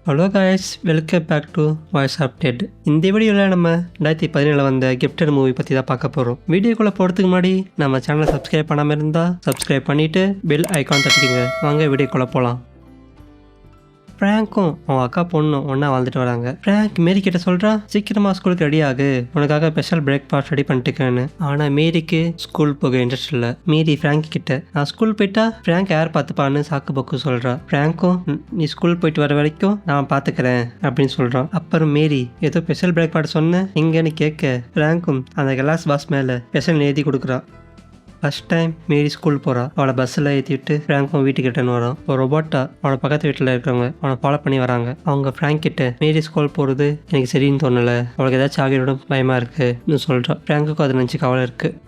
Hello guys, welcome back to voice update. இந்த வீடியோவில் நம்ம 2017 வந்த கிஃப்டட் மூவி பற்றி தான் பார்க்க போகிறோம். வீடியோக்குள்ளே போகிறதுக்கு முன்னாடி நம்ம சேனலை சப்ஸ்கிரைப் பண்ணாமல் இருந்தால் சப்ஸ்கிரைப் பண்ணிவிட்டு பெல் ஐக்கான் தட்டிக்கிங்க. வாங்க வீடியோக்குள்ளே போகலாம். ஃப்ராங்க்கும் அவங்க அக்கா பொண்ணும் ஒன்றா வாழ்ந்துட்டு வராங்க. ஃப்ராங்க் மேரி கிட்ட சொல்கிறான், சீக்கிரமாக ஸ்கூலுக்கு ரெடி ஆகு, உனக்காக ஸ்பெஷல் பிரேக்ஃபாஸ்ட் ரெடி பண்ணிட்டுக்கேன்னு. ஆனால் மேரிக்கு ஸ்கூல் போக இன்ட்ரெஸ்ட் இல்லை. மேரி ஃப்ராங்க் கிட்ட, நான் ஸ்கூல் போயிட்டா ஃப்ராங்க் யார் பார்த்துப்பான்னு சாக்கு பக்கு சொல்கிறா. ஃப்ராங்க்கும், நீ ஸ்கூல் போயிட்டு வர வரைக்கும் நான் பார்த்துக்கிறேன் அப்படின்னு சொல்கிறான். அப்புறம் மேரி ஏதோ ஸ்பெஷல் பிரேக்ஃபாஸ்ட் சொன்னேன் எங்கன்னு கேட்க, ஃப்ராங்க்கும் அந்த கிளாஸ் பாஸ் மேலே ஸ்பெஷல் எழுதி கொடுக்குறான். ஃபர்ஸ்ட் டைம் மேரி ஸ்கூல் போகிறா. அவளை பஸ்ஸில் ஏற்றி விட்டு ஃப்ராங்க்கும் வீட்டுக்கு ரிட்டர்ன் வரான். ஒரு ரொபோட்டா அவனை பக்கத்து வீட்டில் இருக்கிறவங்க அவனை ஃபாலோ பண்ணி வராங்க. அவங்க ஃப்ராங்க் கிட்ட, மேரி ஸ்கூல் போகிறது எனக்கு சரின்னு தோணலை, அவளுக்கு ஏதாச்சும் ஆகியோட பயமாக இருக்குன்னு சொல்கிறான். ஃப்ராங்குக்கும் அதை நினச்சி கவலை இருக்குது.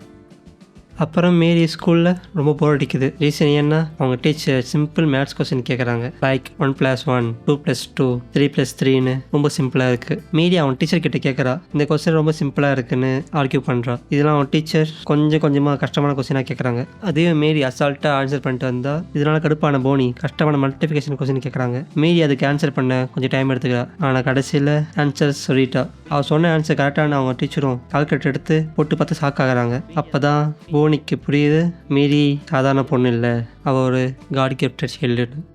அப்புறம் மேரி ஸ்கூலில் ரொம்ப போர் அடிக்குது. ரீசன் ஏன்னா அவங்க டீச்சர் சிம்பிள் மேத்ஸ் கொஸ்டின் கேட்குறாங்க. லைக் 1+1, 2+2, 3+3ன்னு ரொம்ப சிம்பிளாக இருக்குது. மேரி அவன் டீச்சர் கிட்ட கேட்குறா, இந்த கொஸ்டின் ரொம்ப சிம்பிளாக இருக்குன்னு ஆர்கியூ பண்ணுறா. இதெல்லாம் அவன் டீச்சர் கொஞ்சம் கொஞ்சமாக கஷ்டமான கொஸ்டினாக கேட்குறாங்க. அதே மேரி அசால்ட்டாக ஆன்சர் பண்ணிட்டு வந்தா இதனால் கடுப்பான போனி கஷ்டமான மல்டிஃபிகேஷன் கொஸ்டின் கேட்குறாங்க. மேரி அதுக்கு ஆன்சர் பண்ண கொஞ்சம் டைம் எடுத்துக்கிறா. ஆனால் கடைசியில் ஆன்சர் சொல்லிட்டா. அவள் சொன்ன ஆன்சர் கரெக்டான அவங்க டீச்சரும் கால்குலேட்டர் எடுத்து போட்டு பார்த்து ஷாக்காகிறாங்க. அப்போ தான் போனிக்கு புரியுது, மேரி சாதாரண பொண்ணு இல்லை, அவள் ஒரு காட் கிஃப்டட் சைல்டுன்னு.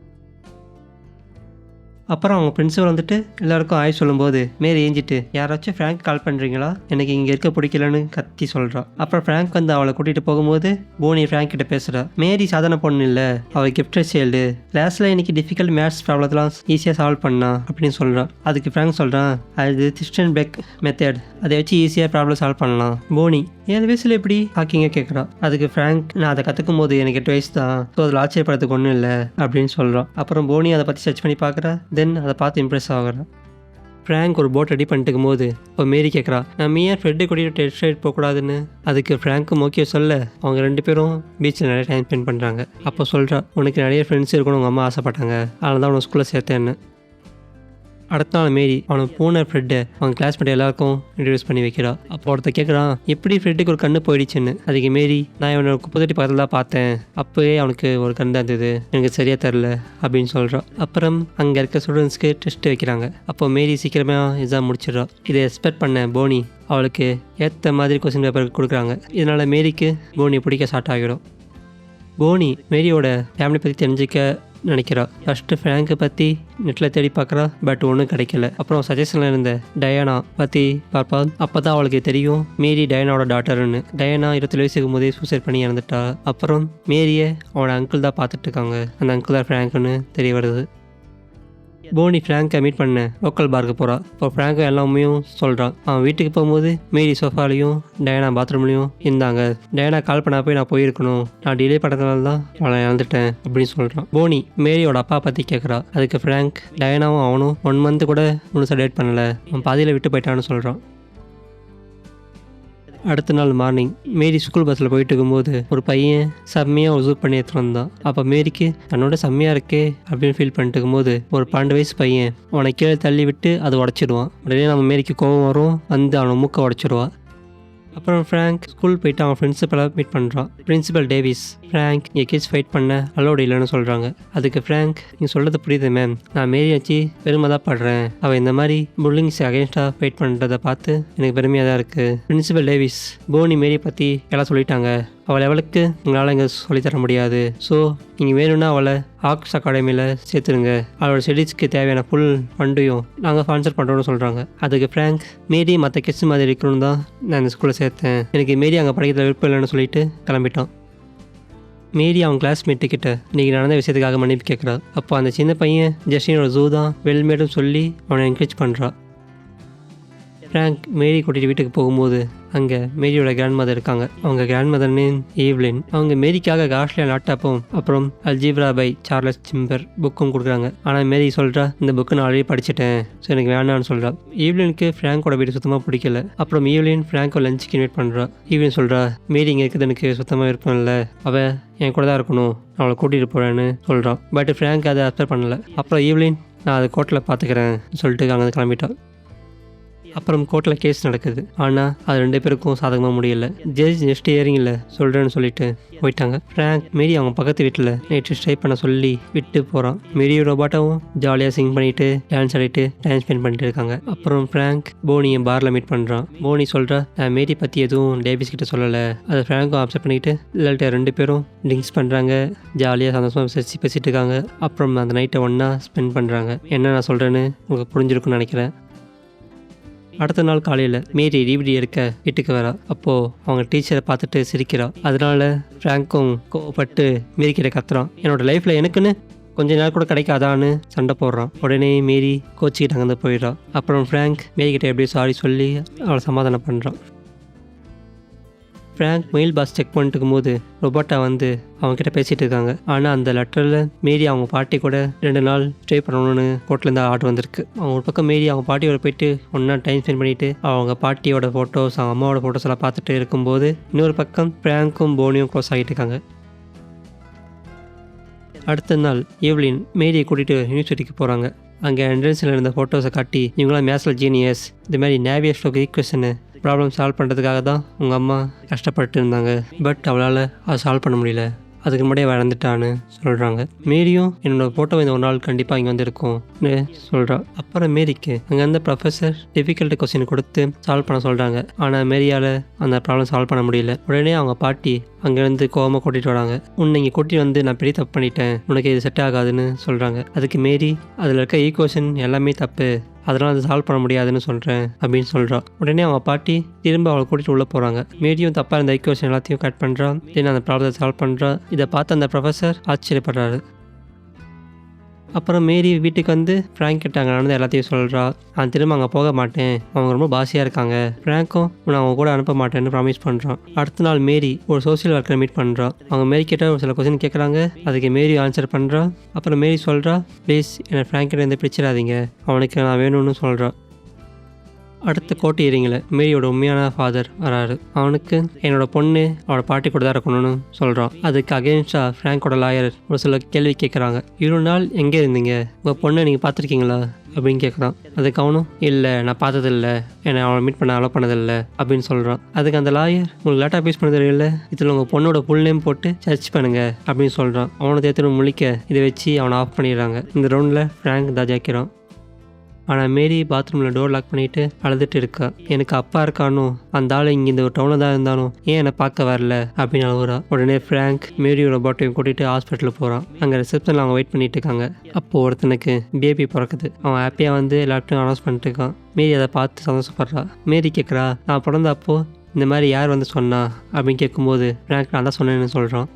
அப்புறம் அவங்க பிரின்சிபல் வந்துட்டு எல்லாருக்கும் ஆய் சொல்லும்போது மேரி ஏஞ்சிட்டு, யாராச்சும் ஃப்ராங்க் கால் பண்ணுறீங்களா, எனக்கு இங்கே இருக்க பிடிக்கலன்னு கத்தி சொல்கிறா. அப்புறம் ஃப்ராங்க் வந்து அவளை கூட்டிகிட்டு போகும்போது போனி ஃப்ராங்க் கிட்ட பேசுகிறா. மேரி சாதாரண பொண்ணு இல்லை, அவள் கிஃப்டட் சைல்டு, கிளாஸில் இன்னைக்கு டிஃபிகல்ட் மேத்ஸ் ப்ராப்ளத்தெலாம் ஈஸியாக சால்வ் பண்ணா அப்படின்னு சொல்கிறான். அதுக்கு ஃப்ராங்க் சொல்கிறான், அது திஸ்டன் பெக் மெத்தட், அதை வச்சு ஈஸியாக ப்ராப்ளம் சால்வ் பண்ணலாம். போனி 7 வயசில் எப்படி ஹாக்கிங்க கேட்குறா. அதுக்கு ஃப்ராங்க், நான் அதை கற்றுக்கும் போது எனக்கு 8 வயசு தான், ஸோ அதில் ஆச்சரியப்படுறதுக்கு ஒன்றும் இல்லை அப்படின்னு சொல்கிறான். அப்புறம் போனி அதை பற்றி சர்ச் பண்ணி பார்க்குறா. தென் அதை பார்த்து இம்ப்ரெஸ் ஆகிறான். ஃப்ராங்க் ஒரு போட் ரெடி பண்ணிட்டு போது இப்போ மேரி கேட்குறா, நம்ம ஏன் ஃப்ரெட்டை கூட்டிகிட்டு டெஸ்ட் ரைட் போகக்கூடாதுன்னு. அதுக்கு ஃப்ராங்க்கும் ஓகே சொல்ல அவங்க 2 பேரும் பீச்சில் நிறைய டைம் ஸ்பெண்ட் பண்ணுறாங்க. அப்போ சொல்கிறா, உனக்கு நிறைய ஃப்ரெண்ட்ஸ் இருக்கணும் உங்கள் அம்மா ஆசைப்பட்டாங்க, அதனால தான் உனக்கு ஸ்கூலில் சேர்த்தேன்னு. அடுத்த நாள் மேரி அவனை பூனை ஃப்ரெட்டை அவங்க கிளாஸ்மேட் எல்லாருக்கும் இன்ட்ரடியூஸ் பண்ணி வைக்கிறா. அப்போ ஒருத்தர் கேட்குறான், எப்படி ஃப்ரெட்டுக்கு ஒரு கண்ணு போயிடுச்சுன்னு. அதுக்கு மேரி, நான் இவனை குப்பத்தொட்டி பக்கத்தில் தான் பார்த்தேன், அப்போவே அவனுக்கு ஒரு கண் தான் இருந்தது, எனக்கு சரியாக தரல அப்படின்னு சொல்கிறான். அப்புறம் அங்கே இருக்க ஸ்டூடெண்ட்ஸ்க்கு டெஸ்ட் வைக்கிறாங்க. அப்போ மேரி சீக்கிரமாக எக்ஸாம் முடிச்சிடறா. இதை எக்ஸ்பெக்ட் பண்ண போனி அவளுக்கு ஏற்ற மாதிரி கொஸ்டின் பேப்பர் கொடுக்குறாங்க. இதனால் மேரிக்கு போனி பிடிக்க ஸ்டார்ட் ஆகிடும். போனி மேரியோட ஃபேமிலி பற்றி தெரிஞ்சிக்க நினைக்கிறா. ஃபஸ்ட்டு ஃப்ராங்கை பற்றி நெட்டில் தேடி பார்க்குறா, பட் ஒன்றும் கிடைக்கல. அப்புறம் சஜஷனில் இருந்த டயானா பற்றி பார்ப்பா. அப்போ தான் அவளுக்கு தெரியும் மேரி டயானாவோட டாட்டர்னு. டயானா 20 வயசு இருக்கும் போதே சூசைட் பண்ணி இறந்துட்டா. அப்புறம் மேரியை அவனோட அங்கிள் தான் பார்த்துட்டு இருக்காங்க. அந்த அங்கிள் தான் ஃப்ராங்க்னு தெரிய வருது. போனி ஃப்ராங்கை மீட் பண்ண லோக்கல் பார்க்கு போகிறா. இப்போ ஃப்ராங்கை எல்லாமே சொல்கிறான். அவன் வீட்டுக்கு போகும்போது மேரி சோஃபாலையும் டயானா பாத்ரூம்லையும் இருந்தாங்க. டயானா கால் பண்ண போய் நான் போயிருக்கணும், நான் டிலே பண்ணதுனால தான் அவளை இழந்துட்டேன் அப்படின்னு சொல்கிறான். போனி மேரியோட அப்பா பற்றி கேட்குறா. அதுக்கு ஃப்ராங்க், டயானாவும் அவனும் 1 மந்த் கூட முழுசாக டேட் பண்ணலை, அவன் பாதியில் விட்டு போயிட்டான்னு சொல்கிறான். அடுத்த நாள் மார்னிங் மேரி ஸ்கூல் பஸ்ஸில் போயிட்டு இருக்கும்போது ஒரு பையன் செம்மையாக உசூப் பண்ணி எடுத்துகிட்டு வந்தான். அப்போ மேரிக்கு தன்னோட செம்மையாக இருக்கே அப்படின்னு ஃபீல் பண்ணிட்டு இருக்கும்போது ஒரு 12 வயசு பையன் அவனை கீழே தள்ளி விட்டு அதை உடச்சிடுவான். உடனே நம்ம மேரிக்கு கோவம் வரும், வந்து அவனை மூக்கை உடச்சிடுவான். அப்புறம் ஃப்ராங்க் ஸ்கூல் போயிட்டு அவன் ஃப்ரெண்ட்ஸிப்பெல்லாம் மீட் பண்ணுறான். பிரின்சிபல் டேவிஸ், ஃப்ராங்க் இங்கே கிட்ஸ் ஃபைட் பண்ண அலோடு இல்லைன்னு சொல்கிறாங்க. அதுக்கு ஃப்ராங்க், நீ சொல்கிறது புரியுது மேம், நான் மேரி வச்சு பெருமை தான் படுறேன், அவள் இந்த மாதிரி புல்லிங்ஸ் அகேன்ஸ்டாக ஃபைட் பண்ணுறதை பார்த்து எனக்கு பெருமையாக தான் இருக்குது. பிரின்சிபல் டேவிஸ், போனி மேரியை பற்றி எல்லாம் சொல்லிட்டாங்க, அவள் லெவலுக்கு உங்களால் இங்கே சொல்லித்தர முடியாது, ஸோ நீங்கள் வேணும்னா அவளை ஆர்ட்ஸ் அகாடமியில் சேர்த்துருங்க, அவளோட ஸ்டடீஸ்க்கு தேவையான ஃபுல் ஃபண்டையும் நாங்கள் ஸ்பான்சர் பண்ணுறோன்னு சொல்கிறாங்க. அதுக்கு ஃப்ராங்க், மேரி மற்ற கிட்ஸ் மாதிரி இருக்கணும்னு தான் நான் இந்த ஸ்கூலில் சேர்த்தேன், எனக்கு மேரி அங்கே படிக்கிறத விருப்பம் இல்லைன்னு சொல்லிட்டு கிளம்பிட்டான். மேரி அவன் கிளாஸ்மேட்டுக்கிட்ட இன்றைக்கி நடந்த விஷயத்துக்காக மன்னிப்பு கேட்குறா. அப்போ அந்த சின்ன பையன் ஜஸ்டினோட ஜூ தான் வெல்மேடும் சொல்லி அவனை என்கரேஜ் பண்ணுறா. ஃப்ராங்க் மேரி கூட்டிகிட்டு வீட்டுக்கு போகும்போது அங்கே மேரியோட கிராண்ட் மதர் இருக்காங்க. அவங்க கிராண்ட் மதர் நேம் ஈவ்லின். அவங்க மேரிக்காக காஸ்ட்லியாக லேப்டாப்பும் அப்புறம் அல்ஜீப்ரா பை சார்லஸ் சிம்பர் புக்கும் கொடுக்குறாங்க. ஆனால் மேரி சொல்கிறா, இந்த புக்கு நான் ஆல்ரெடி படிச்சுட்டேன், ஸோ எனக்கு வேணான்னு சொல்கிறா. ஈவ்லினுக்கு ஃப்ராங்கோட வீடு சுத்தமாக பிடிக்கல. அப்புறம் ஈவ்லின் ஃப்ராங்கோ லஞ்சுக்கு இன்வைட் பண்ணுறா. ஈவ்லின் சொல்கிறா, மேரி இங்கே இருக்குது எனக்கு சுத்தமாக விருப்பம் இல்லை, அவள் என் கூட தான் இருக்கணும், நான் அவளை கூட்டிகிட்டு போகிறேன்னு சொல்கிறான். பட் ஃப்ராங்க் அதை அக்செப்ட் பண்ணலை. அப்புறம் ஈவ்லின், நான் அதை கோர்ட்டில் பார்த்துக்கிறேன் சொல்லிட்டு அங்கே கிளம்பிட்டான். அப்புறம் கோர்ட்டில் கேஸ் நடக்குது. ஆனால் அது 2 பேருக்கும் சாதகமாக முடியல. ஜட்ஜ் நெக்ஸ்ட் ஹியரிங்கில் சொல்கிறேன்னு சொல்லிட்டு போயிட்டாங்க. ஃப்ராங்க் மேரி அவங்க பக்கத்து வீட்டில் நைட்டு ஸ்டே பண்ண சொல்லி விட்டு போகிறான். மேரியும் ரோபாட்டாவும் ஜாலியாக சிங் பண்ணிட்டு டான்ஸ் ஆடிட்டு டைம் ஸ்பெண்ட் பண்ணிட்டு இருக்காங்க. அப்புறம் ஃப்ராங்க் போனியை பாரில் மீட் பண்ணுறான். போனி சொல்கிறா, நான் மேரி பற்றி எதுவும் டேவிஸ் கிட்ட சொல்லலை. அதை ஃப்ராங்க்கும் அப்செட் பண்ணிட்டு இல்லாட்ட 2 பேரும் ட்ரிங்க்ஸ் பண்ணுறாங்க. ஜாலியாக சந்தோஷமாக பேசிட்டு இருக்காங்க. அப்புறம் அந்த நைட்டை ஒன்றா ஸ்பெண்ட் பண்ணுறாங்க. என்ன நான் சொல்கிறேன்னு உங்களுக்கு புரிஞ்சிருக்குன்னு நினைக்கிறேன். அடுத்த நாள் காலையில் மேரி டிவிடி எடுக்க வீட்டுக்கு வரா. அப்போது அவங்க டீச்சரை பார்த்துட்டு சிரிக்கிறா. அதனால ஃப்ராங்க்கும் கோவப்பட்டு மேரி கிட்ட கத்துறான், என்னோட லைஃப்பில் எனக்குன்னு கொஞ்ச நேரம் கூட கிடைக்காதான்னு சண்டை போடுறான். உடனே மேரி கோச்சிக்கிட்டு அங்கேருந்து போயிடுறா. அப்புறம் ஃப்ராங்க் மேரி கிட்ட எப்படியும் சாரி சொல்லி அவளை சமாதானம் பண்ணுறான். ஃப்ராங்க் மெயில் பாக்ஸ் செக் பண்ணிட்டு இருக்கும்போது ரொபோட்டா வந்து அவங்ககிட்ட பேசிகிட்டு இருக்காங்க. ஆனால் அந்த லெட்டரில் மேரி அவங்க பாட்டி கூட 2 நாள் ஸ்டே பண்ணணும்னு கோர்ட்லேருந்து ஆர்டர் வந்திருக்கு. அவங்க ஒரு பக்கம் மேரி அவங்க பாட்டியோட போயிட்டு ஒன்றா டைம் ஸ்பெண்ட் பண்ணிவிட்டு அவங்க பாட்டியோட ஃபோட்டோஸ் அவங்க அம்மாவோட ஃபோட்டோஸ் எல்லாம் பார்த்துட்டு இருக்கும்போது இன்னொரு பக்கம் ஃப்ராங்க்கும் போனியும் க்ளோஸ் ஆகிட்டு இருக்காங்க. அடுத்த நாள் ஈவ்லின் மேரியை கூட்டிகிட்டு யூனிவர்சிட்டிக்கு போகிறாங்க. அங்கே என்ட்ரன்ஸில் இருந்த ஃபோட்டோஸை காட்டி இவங்களாம் மேத்ஸில் ஜீனியஸ், இது மாதிரி நேவியஸ்டோக்கு ஈக்குவேஷனு ப்ராப்ளம் சால்வ் பண்ணுறதுக்காக தான் உங்கள் அம்மா கஷ்டப்பட்டு இருந்தாங்க. பட் அவளால் அதை சால்வ் பண்ண முடியல, அதுக்கு முன்னாடியே வளர்ந்துட்டான்னு சொல்கிறாங்க. மேரியும் என்னோடய ஃபோட்டோ இந்த ஒரு நாள் கண்டிப்பாக இங்கே வந்துருக்கும்னு சொல்கிறா. அப்புறம் மேரிக்கு அங்கே இருந்த ப்ரொஃபஸர் டிஃபிகல்ட் கொஸ்டின் கொடுத்து சால்வ் பண்ண சொல்கிறாங்க. ஆனால் மேரியால் அந்த ப்ராப்ளம் சால்வ் பண்ண முடியல. உடனே அவங்க பாட்டி அங்கேருந்து கோவமாக கூட்டிகிட்டு வராங்க. உன்னை இங்கே கூட்டிகிட்டு வந்து நான் பெரிய தப்பு பண்ணிட்டேன், உனக்கு இது செட் ஆகாதுன்னு சொல்கிறாங்க. அதுக்கு மேரி அதில் இருக்க ஈக்குவேஷன் எல்லாமே தப்பு, அதனால் அதை சால்வ் பண்ண முடியாதுன்னு சொல்கிறேன் அப்படின்னு சொல்கிறா. உடனே அவங்க பாட்டி திரும்ப அவளை கூட்டிகிட்டு உள்ளே போகிறாங்க. மேரியும் தப்பாக இருந்த ஈக்குவேஷன் எல்லாத்தையும் கட் பண்ணுறா. தென் அந்த ப்ராப்ளத்தை சால்வ் பண்ணுறா. இதை பார்த்து அந்த ப்ரொஃபஸர் ஆச்சரியப்படுறாரு. அப்புறம் மேரி வீட்டுக்கு வந்து ஃப்ராங்க் கிட்ட அங்கே நடந்து எல்லாத்தையும் சொல்கிறா. நான் திரும்ப அங்கே போக மாட்டேன், அவங்க ரொம்ப பாசியாக இருக்காங்க. ஃப்ராங்க்கும் நான் அவங்க கூட அனுப்ப மாட்டேன்னு ப்ராமிஸ் பண்ணுறான். அடுத்த நாள் மேரி ஒரு சோசியல் ஒர்க்கரை மீட் பண்ணுறா. அவங்க மேரி கிட்ட ஒரு சில கொஸ்டின் கேட்குறாங்க. அதுக்கு மேரி ஆன்சர் பண்ணுறா. அப்புறம் மேரி சொல்கிறா, ப்ளீஸ் என்னை ஃப்ராங்க் கிட்ட இருந்து பிடிச்சிடாதீங்க, அவனுக்கு நான் வேணும்னு சொல்கிறா. அடுத்த கோர்ட் ஹியரிங்கில் மேரியோட உண்மையான ஃபாதர் வராரு. அவனுக்கு என்னோட பொண்ணு அவளோட பாட்டி கூட தான் இருக்கணும்னு சொல்கிறான். அதுக்கு அகேன்ஸ்டாக ஃப்ராங்கோட லாயர் ஒரு சில கேள்வி கேட்குறாங்க. 2 நாள் எங்கே இருந்தீங்க, உங்கள் பொண்ணை நீங்கள் பார்த்துருக்கீங்களா அப்படின்னு கேட்குறான். அதுக்கு அவனும் இல்லை நான் பார்த்ததில்ல, என்னை அவளை மீட் பண்ண அலோ பண்ணதில்லை அப்படின்னு சொல்கிறான். அதுக்கு அந்த லாயர் உங்களுக்கு லேட்டாக பேஸ் பண்ணது இல்லை, இதில் உங்கள் பொண்ணோட ஃபுல் நேம் போட்டு சர்ச் பண்ணுங்க அப்படின்னு சொல்கிறான். அவனை தேர்த்து முழிக்க இதை வச்சு அவனை ஆஃப் பண்ணிடுறாங்க. இந்த ரவுண்டில் ஃப்ராங்க் தான் ஜெயிக்கிறான். ஆனால் மேரி பாத்ரூமில் டோர் லாக் பண்ணிவிட்டு அழுதுட்டு இருக்கா. எனக்கு அப்பா இருக்கானோ, அந்த ஆள் இங்கே இந்த ஒரு டவுனில் தான் இருந்தாலும் ஏன் என்னை பார்க்க வரல அப்படின்னு அழுகுறா. உடனே ஃப்ராங்க் மேரியோட பாட்டையும் கூட்டிகிட்டு ஹாஸ்பிட்டலுக்கு போகிறான். அங்கே ரிசப்ஷனில் அவங்க வெயிட் பண்ணிட்டு இருக்காங்க. அப்போது ஒருத்தனுக்கு பேபி பிறக்குது. அவன் ஹாப்பியாக வந்து எல்லாத்தையும் அனௌன்ஸ் பண்ணிட்டு இருக்கான். மேரி அதை பார்த்து சந்தோஷப்படுறா. மேரி கேட்குறா, நான் பிறந்த அப்போ இந்த மாதிரி யார் வந்து சொன்னா அப்படின்னு கேட்கும்போது ஃப்ராங்க் நான் தான் சொன்னேன்னு சொல்கிறான்.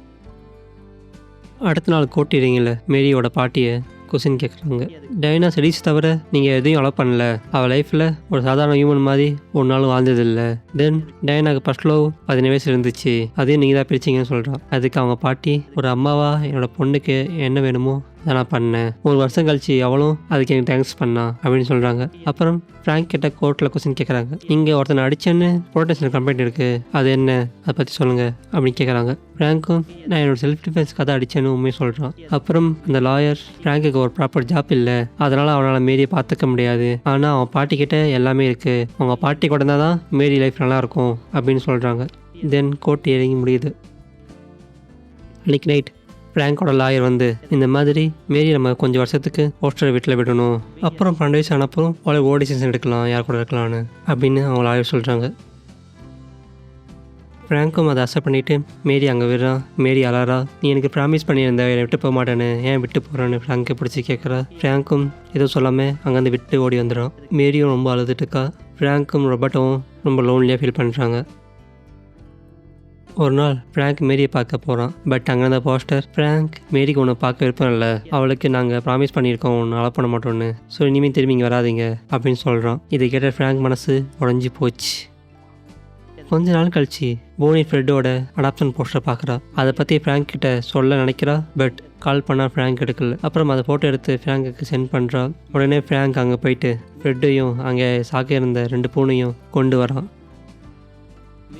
அடுத்த நாள் கோர்ட் ஹியரிங்கில் மேரியோட பாட்டியை கொஸ்டின் கேட்குறாங்க. டைனா ஸ்டடீஸ் தவிர நீங்கள் எதையும் அலோவ் பண்ணல, அவள் லைஃப்பில் ஒரு சாதாரண ஹியூமன் மாதிரி ஒரு நாள் வாழ்ந்ததில்லை. தென் டைனாக்கு ஃபர்ஸ்ட் லவ் 17 வயசு இருந்துச்சு, அதையும் நீங்கள் தான் பிரிச்சிங்கன்னு சொல்கிறான். அதுக்கு அவங்க பாட்டி ஒரு அம்மாவா என்னோட பொண்ணுக்கு என்ன வேணுமோ அதை நான் பண்ணேன், 1 வருஷம் கழிச்சு அவளும் அதுக்கு எனக்கு தேங்க்ஸ் பண்ணா அப்படின்னு சொல்கிறாங்க. அப்புறம் ஃப்ராங்க் கிட்ட கோர்ட்டில் கொஸ்டின் கேட்குறாங்க. இங்கே ஒருத்தனை அடிச்சேன்னு ப்ரொடெக்ஷன் கம்ப்ளைண்ட் இருக்குது, அது என்ன, அதை பற்றி சொல்லுங்கள் அப்படின்னு கேட்குறாங்க. ஃப்ராங்க்கும் நான் என்னோட செல்ஃப் டிஃபென்ஸ்க்காக தான் அடித்தேன்னு உண்மையை சொல்கிறான். அப்புறம் அந்த லாயர் ஃப்ராங்குக்கு ஒரு ப்ராப்பர் ஜாப் இல்லை, அதனால் அவனால் மேரியை பார்த்துக்க முடியாது, ஆனால் அவன் பாட்டிக்கிட்ட எல்லாமே இருக்குது, அவங்க பாட்டி கூட இருந்தால் தான் மேரி லைஃப் நல்லாயிருக்கும் அப்படின்னு சொல்கிறாங்க. தென் கோர்ட் ஹியரிங் முடியுது. அன்றைக்கி நைட் ஃப்ராங்கோட லாயர் வந்து இந்த மாதிரி மேரி நம்ம கொஞ்சம் வருஷத்துக்கு ஹோஸ்டல் வீட்டில் விடணும், அப்புறம் 12 வயசு ஆனப்புறம் அவளை ஓடிஷன்ஸ் எடுக்கலாம், யார் கூட இருக்கலான்னு அப்படின்னு அவங்க லாயர் சொல்கிறாங்க. ஃப்ராங்க்கும் அதை அக்செப்ட் பண்ணிவிட்டு மேரி அங்கே விடுறான். மேரி அலறா, நீ எனக்கு ப்ராமிஸ் பண்ணியிருந்த என்னை விட்டு போக மாட்டேன்னு, ஏன் விட்டு போகிறான்னு ஃப்ராங்கை பிடிச்சி கேட்குறா. ஃப்ராங்க்கும் எதுவும் சொல்லாமல் அங்கேருந்து விட்டு ஓடி வந்துடும். மேரியும் ரொம்ப அழுதுட்டு இருக்கா. ஃப்ராங்க்கும் ரொபர்ட்டும் ரொம்ப லோன்லியாக ஃபீல் பண்ணுறாங்க. ஒரு நாள் ஃப்ராங்க் மேரியை பார்க்க போகிறான். பட் அங்கே இருந்த போஸ்டர் ஃப்ராங்க் மேரிக்கு ஒன்று பார்க்க விருப்பம் இல்லை, அவளுக்கு நாங்கள் ப்ராமிஸ் பண்ணியிருக்கோம் ஒன்று அலோவ் பண்ண மாட்டோன்னு, ஸோ இனிமேல் திரும்பி இங்கே வராதிங்க அப்படின்னு சொல்கிறான். இதை கேட்ட ஃப்ராங்க் மனசு உடஞ்சி போச்சு. கொஞ்ச நாள் கழிச்சு போனி ஃப்ரெட்டோட அடாப்ஷன் போஸ்டர் பார்க்குறா. அதை பற்றி ஃப்ராங்க் கிட்ட சொல்ல நினைக்கிறா. பட் கால் பண்ணால் ஃப்ராங்க் எடுக்கல. அப்புறம் அதை ஃபோட்டோ எடுத்து ஃப்ராங்குக்கு சென்ட் பண்ணுறா. உடனே ஃப்ராங்க் அங்கே போயிட்டு ஃப்ரெட்டையும் அங்கே சாக்க இருந்த 2 பூனையும் கொண்டு வரான்.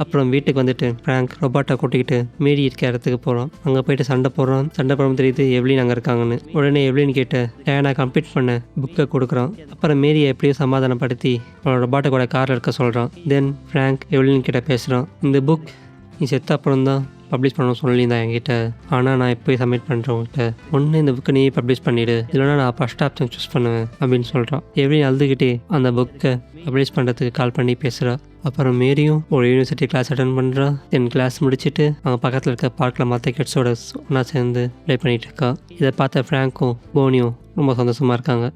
அப்புறம் வீட்டுக்கு வந்துட்டு ஃப்ராங்க் ரொபாட்டை கூட்டிக்கிட்டு மேரி இருக்க இடத்துக்கு போகிறான். அங்கே போயிட்டு சண்டை போடுறோம் தெரியுது எவ்லின் அங்கே இருக்காங்கன்னு. உடனே எவ்லின் கிட்ட டயானா கம்ப்ளீட் பண்ண புக்கை கொடுக்குறான். அப்புறம் மேரியை எப்படியோ சமாதானப்படுத்தி அவனோட ரொபாட்டை கூட காரில் இருக்க சொல்கிறான். தென் ஃப்ராங்க் எவ்லின் கிட்ட பேசுகிறான். இந்த புக் நீ செத்த அப்புறம் தான் பப்ளிஷ் பண்ணணும்னு சொல்லியிருந்தேன் என்கிட்ட. ஆனால் நான் இப்போ சப்மிட் பண்ணுறேன் உங்கள்கிட்ட. ஒன்று இந்த புக்கை நீ பப்ளிஷ் பண்ணிவிடு, இல்லைனா நான் ஃபஸ்ட் ஆப்ஷன் சூஸ் பண்ணுவேன் அப்படின்னு சொல்கிறான். எவ்லின் அழுதுகிட்டே அந்த புக்கை பப்ளிஷ் பண்ணுறதுக்கு கால் பண்ணி பேசுகிறா. அப்புறம் மேரியும் ஒரு யூனிவர்சிட்டி கிளாஸ் அட்டன் பண்ணுறா. தென் கிளாஸ் முடிச்சுட்டு அவங்க பக்கத்தில் இருக்க பார்க்கில் மற்ற கிட்ஸோட ஒன்றா சேர்ந்து ப்ளே பண்ணிகிட்டு இருக்கா. இதை பார்த்த ஃப்ராங்க்கும் போனியும் ரொம்ப சந்தோஷமாக இருக்காங்க.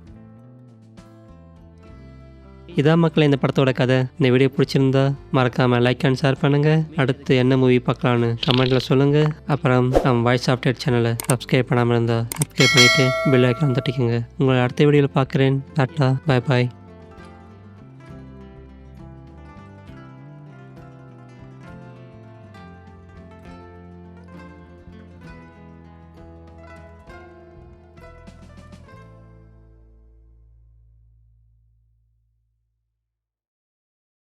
இதான் மக்களே இந்த படத்தோட கதை. இந்த வீடியோ பிடிச்சிருந்தா மறக்காமல் லைக் அண்ட் ஷேர் பண்ணுங்கள். அடுத்து என்ன மூவி பார்க்கலான்னு கமெண்ட்டில் சொல்லுங்கள். அப்புறம் நம்ம வாய்ஸ் அப்டேட் சேனலை சப்ஸ்கிரைப் பண்ணாமல் இருந்தால் சப்ஸ்கிரைப் பண்ணிவிட்டு பெல் ஐக்கான் தட்டிக்கோங்க. உங்களை அடுத்த வீடியோவில் பார்க்குறேன். டாட்டா, பாய் பாய்.